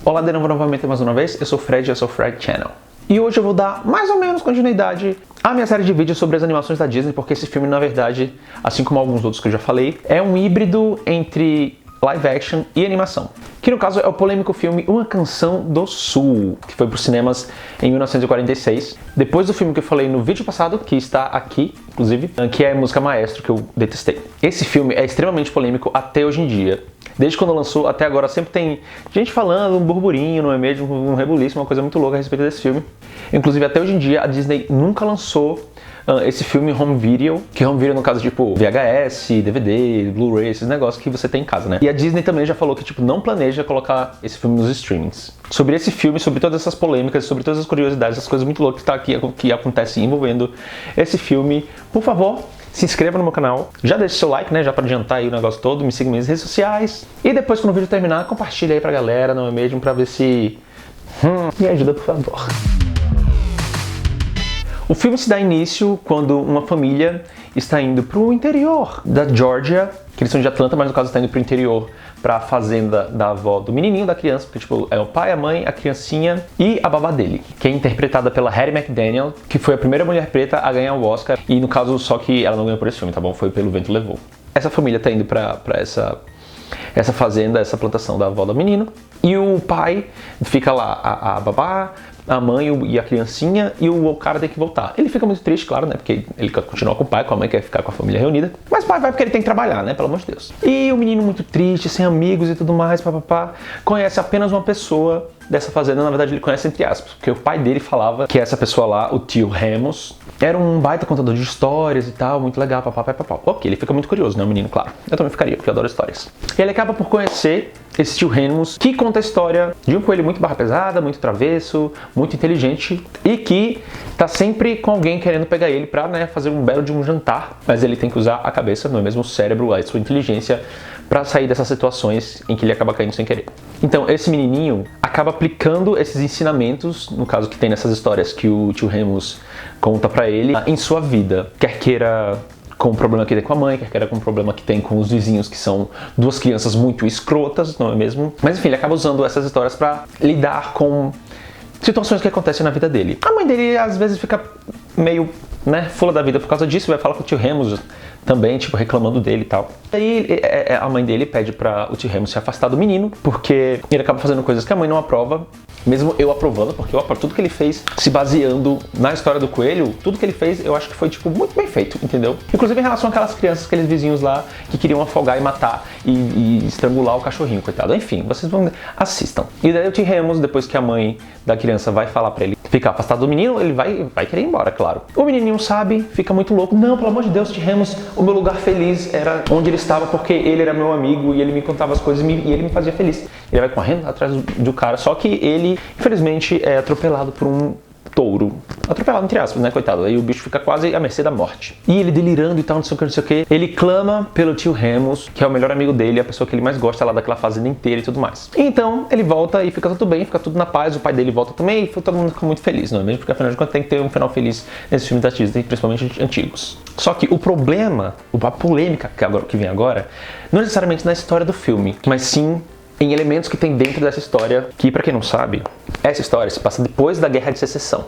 Olá de novo novamente mais uma vez, eu sou o Fred e eu sou o Fred Channel. E hoje eu vou dar mais ou menos continuidade à minha série de vídeos sobre as animações da Disney, porque esse filme, na verdade, assim como alguns outros que eu já falei, é um híbrido entre live action e animação. Que no caso é o polêmico filme Uma Canção do Sul, que foi para os cinemas em 1946. Depois do filme que eu falei no vídeo passado, que está aqui, inclusive, que é Música Maestro, que eu detestei. Esse filme é extremamente polêmico até hoje em dia. Desde quando lançou até agora sempre tem gente falando, um burburinho, não é mesmo? Um rebuliço, uma coisa muito louca a respeito desse filme. Inclusive até hoje em dia a Disney nunca lançou esse filme home video, que home video no caso tipo VHS, DVD, Blu-ray, esses negócios que você tem em casa, né? E a Disney também já falou que tipo não planeja colocar esse filme nos streamings. Sobre esse filme, sobre todas essas polêmicas, sobre todas as curiosidades, as coisas muito loucas que acontecem envolvendo esse filme, por favor, se inscreva no meu canal, já deixe seu like, né, já para adiantar aí o negócio todo, me siga nas minhas redes sociais e depois quando o vídeo terminar, compartilha aí pra galera, não é mesmo, pra ver se... me ajuda, por favor. O filme se dá início quando uma família está indo pro interior da Georgia, que eles são de Atlanta, mas no caso está indo pro interior, pra fazenda da avó do menininho da criança, porque tipo, é o pai, a mãe, a criancinha e a babá dele, que é interpretada pela Hattie McDaniel, que foi a primeira mulher preta a ganhar o Oscar, e no caso só que ela não ganhou por esse filme, tá bom? Foi pelo Vento Levou. Essa família tá indo pra essa fazenda, essa plantação da avó do menino, e o pai fica lá, a babá, a mãe e a criancinha, e o cara tem que voltar. Ele fica muito triste, claro, né, porque ele continua com o pai, com a mãe, quer ficar com a família reunida, mas o pai vai porque ele tem que trabalhar, né, pelo amor de Deus. E o menino muito triste, sem amigos e tudo mais, papapá, conhece apenas uma pessoa dessa fazenda, na verdade ele conhece entre aspas, porque o pai dele falava que essa pessoa lá, o tio Remus, era um baita contador de histórias e tal, muito legal, papapá. Ok, ele fica muito curioso, né, o menino, claro. Eu também ficaria, porque eu adoro histórias. E ele acaba por conhecer esse tio Remus, que conta a história de um coelho muito barra pesada, muito travesso, muito inteligente, e que tá sempre com alguém querendo pegar ele pra, né, fazer um belo de um jantar, mas ele tem que usar a cabeça, não é mesmo, o cérebro, a sua inteligência, pra sair dessas situações em que ele acaba caindo sem querer. Então, esse menininho acaba aplicando esses ensinamentos, no caso que tem nessas histórias que o tio Remus conta pra ele, em sua vida, quer queira com o problema que tem com a mãe, quer queira com o problema que tem com os vizinhos, que são duas crianças muito escrotas, não é mesmo? Mas enfim, ele acaba usando essas histórias pra lidar com situações que acontecem na vida dele. A mãe dele às vezes fica meio, né, fula da vida por causa disso, vai falar com o tio Remus também, tipo, reclamando dele e tal. Aí a mãe dele pede pra o tio Remus se afastar do menino, porque ele acaba fazendo coisas que a mãe não aprova, mesmo eu aprovando, porque eu aprovo tudo que ele fez, se baseando na história do coelho, tudo que ele fez eu acho que foi, tipo, muito bem feito, entendeu? Inclusive em relação àquelas crianças, aqueles vizinhos lá que queriam afogar e matar e estrangular o cachorrinho, coitado. Enfim, vocês vão, assistam. E daí o tio Remus, depois que a mãe da criança vai falar pra ele ficar afastado do menino, ele vai querer ir embora, claro. O menininho sabe, fica muito louco. Não, pelo amor de Deus, tio Remus, o meu lugar feliz era onde ele estava, porque ele era meu amigo e ele me contava as coisas e ele me fazia feliz. Ele vai correndo atrás do cara, só que ele, infelizmente, é atropelado por um touro. Atropelado entre aspas, né, coitado? Aí o bicho fica quase à mercê da morte. E ele delirando e tal, não sei o que, ele clama pelo tio Remus, que é o melhor amigo dele, a pessoa que ele mais gosta lá daquela fazenda inteira e tudo mais. Então, ele volta e fica tudo bem, fica tudo na paz, o pai dele volta também e todo mundo fica muito feliz, não é mesmo? Porque afinal de contas tem que ter um final feliz nesses filmes da Disney, principalmente antigos. Só que o problema, a polêmica que vem agora, não necessariamente na história do filme, mas sim em elementos que tem dentro dessa história, que pra quem não sabe, essa história se passa depois da Guerra de Secessão,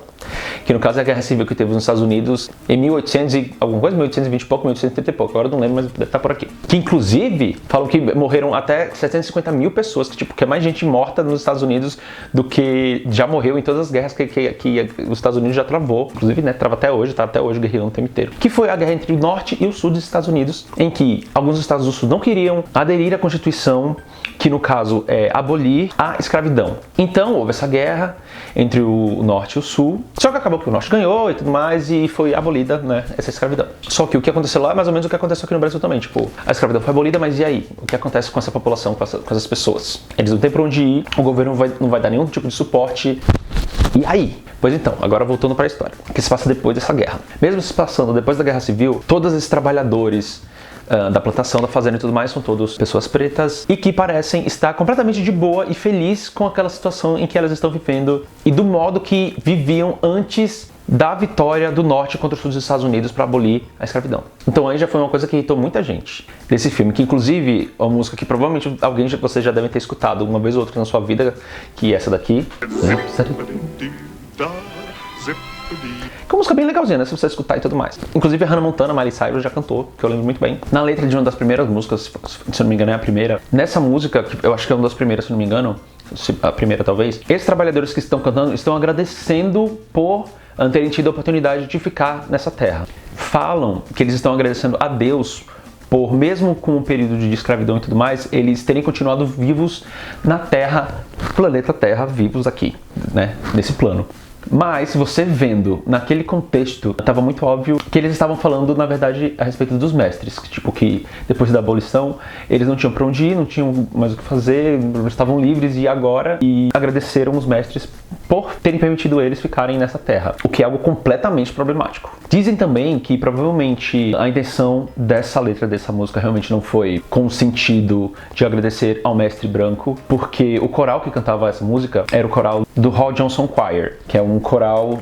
que no caso é a Guerra Civil que teve nos Estados Unidos em 1800 e alguma coisa, 1820 e pouco, 1830 e pouco, agora eu não lembro, mas deve estar por aqui. Que inclusive, falam que morreram até 750 mil pessoas, que é mais gente morta nos Estados Unidos do que já morreu em todas as guerras que os Estados Unidos já travou, inclusive, né, trava até hoje, tá até hoje guerreando o tempo inteiro. Que foi a guerra entre o norte e o sul dos Estados Unidos, em que alguns estados do sul não queriam aderir à Constituição, que no caso é abolir a escravidão. Então houve essa guerra entre o norte e o sul, só que acabou que o norte ganhou e tudo mais e foi abolida, né, essa escravidão. Só que o que aconteceu lá é mais ou menos o que aconteceu aqui no Brasil também, tipo, a escravidão foi abolida, mas e aí? O que acontece com essa população, com essas pessoas? Eles não têm pra onde ir, o governo não vai dar nenhum tipo de suporte. E aí? Pois então, agora voltando para a história, que se passa depois dessa guerra. Mesmo se passando depois da Guerra Civil, todos esses trabalhadores da plantação, da fazenda e tudo mais, são todos pessoas pretas e que parecem estar completamente de boa e feliz com aquela situação em que elas estão vivendo e do modo que viviam antes da vitória do norte contra o sul dos Estados Unidos para abolir a escravidão. Então aí já foi uma coisa que irritou muita gente desse filme, que inclusive é uma música que provavelmente alguém de vocês já devem ter escutado uma vez ou outra na sua vida, que é essa daqui. Que é uma música bem legalzinha, né? Se você escutar e tudo mais. Inclusive a Hannah Montana, Miley Cyrus já cantou, que eu lembro muito bem. Na letra de uma das primeiras músicas, se eu não me engano é a primeira. Nessa música, que eu acho que é uma das primeiras, se eu não me engano, a primeira talvez, esses trabalhadores que estão cantando estão agradecendo por terem tido a oportunidade de ficar nessa terra. Falam que eles estão agradecendo a Deus por, mesmo com o período de escravidão e tudo mais, eles terem continuado vivos na Terra, planeta Terra, vivos aqui, né, nesse plano. Mas, você vendo naquele contexto, estava muito óbvio que eles estavam falando, na verdade, a respeito dos mestres. Tipo, que depois da abolição, eles não tinham para onde ir, não tinham mais o que fazer, estavam livres e agora, e agradeceram os mestres por terem permitido eles ficarem nessa terra, o que é algo completamente problemático. Dizem também que provavelmente a intenção dessa letra dessa música realmente não foi com o sentido de agradecer ao mestre branco, porque o coral que cantava essa música era o coral do Hall Johnson Choir, que é um coral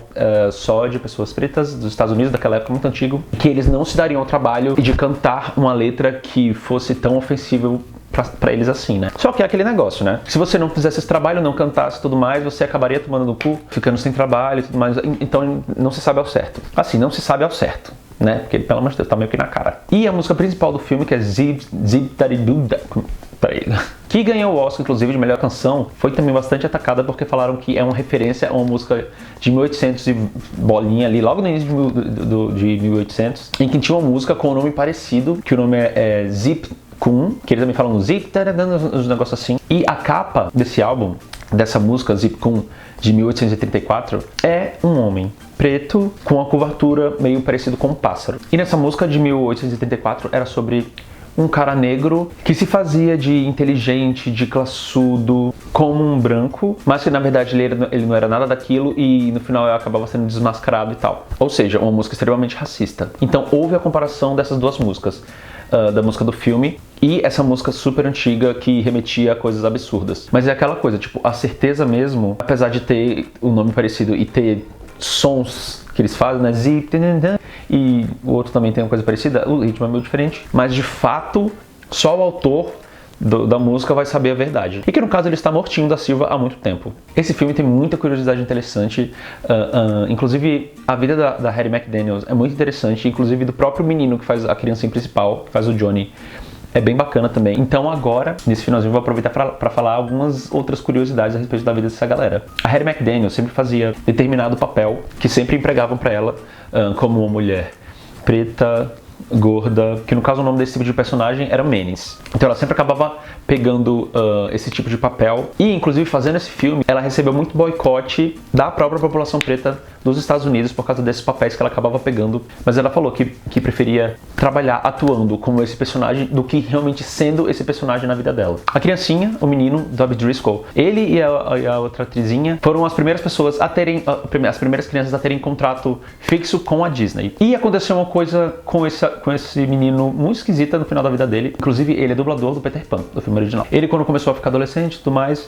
só de pessoas pretas dos Estados Unidos, daquela época muito antigo, que eles não se dariam ao trabalho de cantar uma letra que fosse tão ofensiva pra eles assim, né? Só que é aquele negócio, né? Se você não fizesse esse trabalho, não cantasse e tudo mais, você acabaria tomando no cu, ficando sem trabalho e tudo mais. Então não se sabe ao certo. Assim, não se sabe ao certo, né? Porque, pelo amor de Deus, tá meio que na cara. E a música principal do filme, que é Zip Tariduda, que ganhou o Oscar, inclusive, de melhor canção, foi também bastante atacada porque falaram que é uma referência a uma música de 1800 e bolinha ali, logo no início de 1800, em que tinha uma música com um nome parecido, que o nome é Zip Kun, que eles também falam Zip, uns negócios assim. E a capa desse álbum, dessa música Zip Kun, de 1834, é um homem preto com uma curvatura meio parecido com um pássaro. E nessa música de 1834 era sobre um cara negro que se fazia de inteligente, de classudo, como um branco, mas que na verdade ele não era nada daquilo e no final ele acabava sendo desmascarado e tal. Ou seja, uma música extremamente racista. Então houve a comparação dessas duas músicas, da música do filme e essa música super antiga que remetia a coisas absurdas. Mas é aquela coisa, tipo, a certeza mesmo, apesar de ter um nome parecido e ter sons que eles fazem, né, zip, e o outro também tem uma coisa parecida, o ritmo é meio diferente, mas de fato só o autor da música vai saber a verdade. E que no caso ele está mortinho da Silva há muito tempo. Esse filme tem muita curiosidade interessante, inclusive a vida da Hattie McDaniel é muito interessante, inclusive do próprio menino que faz a criança principal, que faz o Johnny, é bem bacana também. Então agora, nesse finalzinho, eu vou aproveitar para falar algumas outras curiosidades a respeito da vida dessa galera. A Hattie McDaniel sempre fazia determinado papel que sempre empregavam para ela, como uma mulher preta, gorda, que no caso o nome desse tipo de personagem era Menes. Então ela sempre acabava pegando esse tipo de papel e inclusive fazendo esse filme ela recebeu muito boicote da própria população preta dos Estados Unidos por causa desses papéis que ela acabava pegando, mas ela falou que preferia trabalhar atuando como esse personagem do que realmente sendo esse personagem na vida dela. A criancinha, o menino, Dobby Driscoll, ele e a outra atrizinha foram as primeiras pessoas a terem, as primeiras crianças a terem contrato fixo com a Disney. E aconteceu uma coisa com esse menino muito esquisita no final da vida dele, inclusive ele é dublador do Peter Pan, do filme original. Ele, quando começou a ficar adolescente e tudo mais,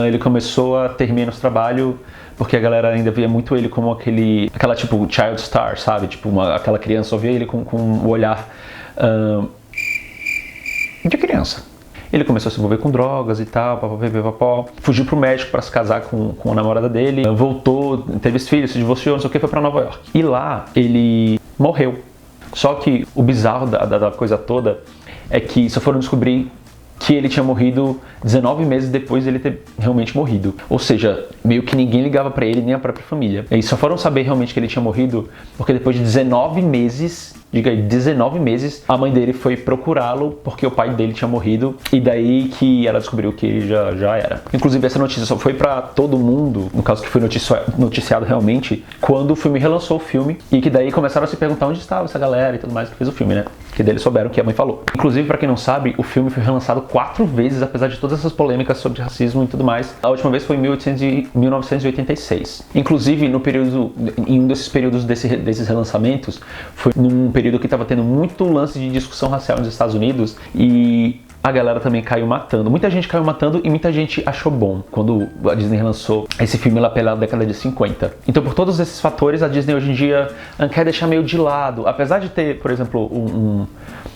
ele começou a ter menos trabalho, porque a galera ainda via muito ele como aquela tipo child star, sabe? Tipo, aquela criança, só via ele com o olhar de criança. Ele começou a se envolver com drogas e tal, papapá, fugiu pro México para se casar com a namorada dele, voltou, teve os filhos, se divorciou, não sei o que, foi pra Nova York. E lá ele morreu. Só que o bizarro da coisa toda é que só foram descobrir que ele tinha morrido 19 meses depois de ele ter realmente morrido. Ou seja, meio que ninguém ligava pra ele, nem a própria família. E só foram saber realmente que ele tinha morrido porque depois de 19 meses, diga aí, 19 meses, a mãe dele foi procurá-lo porque o pai dele tinha morrido e daí que ela descobriu que ele já era. Inclusive essa notícia só foi pra todo mundo, no caso que foi noticiado realmente, quando o filme relançou o filme e que daí começaram a se perguntar onde estava essa galera e tudo mais que fez o filme, né? Que daí eles souberam que a mãe falou. Inclusive, pra quem não sabe, o filme foi relançado 4 vezes, apesar de todas essas polêmicas sobre racismo e tudo mais. A última vez foi em 1986. Inclusive, em um desses períodos desses relançamentos, foi num período que estava tendo muito lance de discussão racial nos Estados Unidos e a galera também caiu matando. Muita gente caiu matando e muita gente achou bom quando a Disney lançou esse filme lá pela década de 50. Então, por todos esses fatores, a Disney hoje em dia quer deixar meio de lado. Apesar de ter, por exemplo,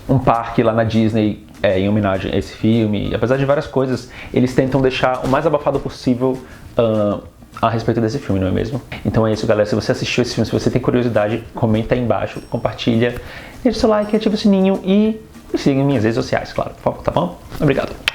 um parque lá na Disney em homenagem a esse filme, apesar de várias coisas, eles tentam deixar o mais abafado possível a respeito desse filme, não é mesmo? Então é isso, galera. Se você assistiu esse filme, se você tem curiosidade, comenta aí embaixo, compartilha, deixa o seu like, ativa o sininho e me siga em minhas redes sociais, claro, por favor, tá bom? Obrigado.